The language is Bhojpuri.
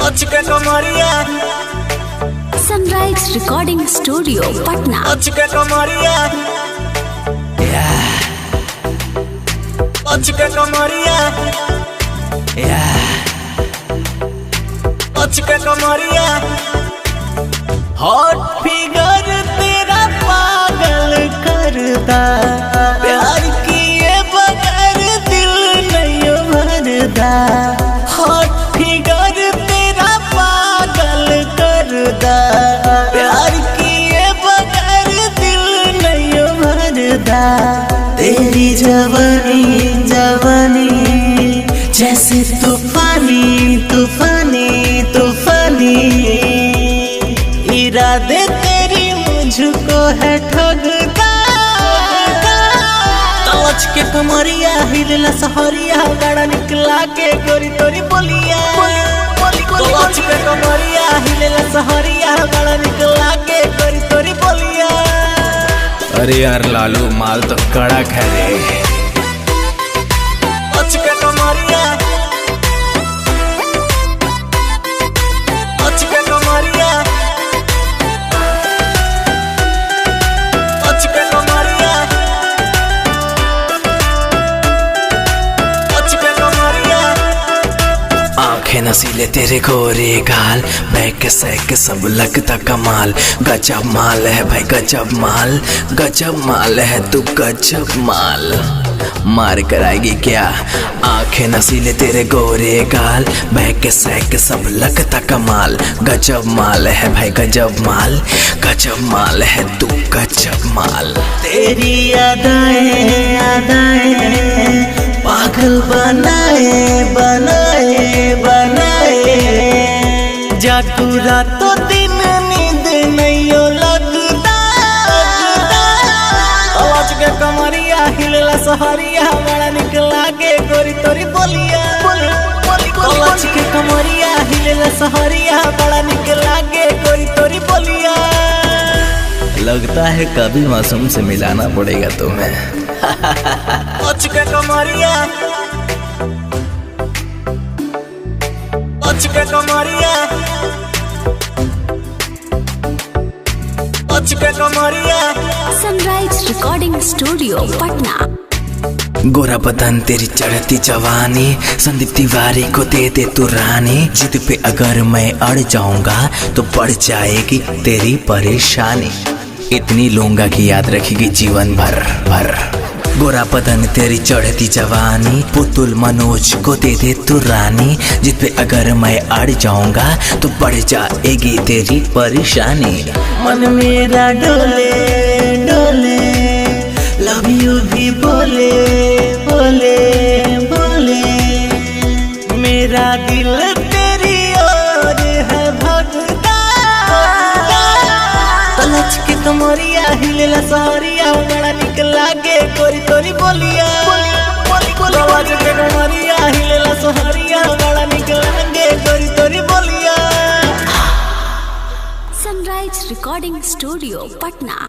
के कमरिया सनराइज रिकॉर्डिंग स्टूडियो पटना। के कमरिया के कमरिया के कमरिया हॉट फिगर तेरा पागल करदा, प्यार किए बगैर दिल नहीं भरदा। हॉट फिगर तेरा पागल करदा, प्यार किए बगैर दिल नहीं भरदा। तेरी जवानी जवानी जैसे तूफानी तूफानी तूफानी, इरादे तेरी मुझको है ठगदा। तवच के कमरिया हिलला सहरिया, गाड़ा निकला के गोरी तोरी बोलिया। तवच के कमरिया हिलला सहरिया, गाड़ा निकला के गोरी तोरी बोलिया। अरे यार लालू माल तो कड़क है रे। के कमरिया के कमरिया के कमरिया के कमरिया। आंखें नसीले तेरे गोरे गाल, बैक सैक सब लगता कमाल। गजब माल है भाई गजब माल, गजब माल है तू गजब माल। मार कराएगी क्या? आंखें नसीले तेरे गोरे गाल, बैक सैक सब लगता कमाल। गजब माल है भाई गजब माल, गजब माल है तू गजब माल। तेरी यादें पागल बनाए बनाए बनाए, जागू रातों दिन नींद नहीं लगता। आवाज के कमरिया हिलला सहरिया, बड़ा निकला के गोरी तोरी बोलिया। आवाज के कमरिया हिलला सहरिया, बड़ा निकला के गोरी तोरी बोलिया। लगता है कभी मासूम से मिलाना पड़ेगा तुम्हें। के कमरिया के कमरिया के कमरिया। Sunrise recording studio Patna. गोरा बदन तेरी चढ़ती जवानी, संदीप तिवारी को दे दे तू रानी। जिद पे अगर मैं अड़ जाऊंगा तो बढ़ जाएगी तेरी परेशानी। इतनी लूंगा कि याद रखेगी जीवन भर भर। गोरा बदन तेरी चढ़ती जवानी, पुतुल मनोज को दे दे तू रानी। जिद पे अगर मैं अड़ जाऊंगा तो बढ़ जाएगी तेरी परेशानी। मन मेरा डोले डोले, लव यू भी बोले बोले बोले। मेरा दिल तेरी ओर है भगता। तलच के कमरिया हिलला सहरिया, बड़ा निकला के गोरी तोरी बोलिया। आवाज के कमरिया हिलला सहरिया, बड़ा निकला के गोरी तोरी बोलिया। Sunrise recording studio Patna.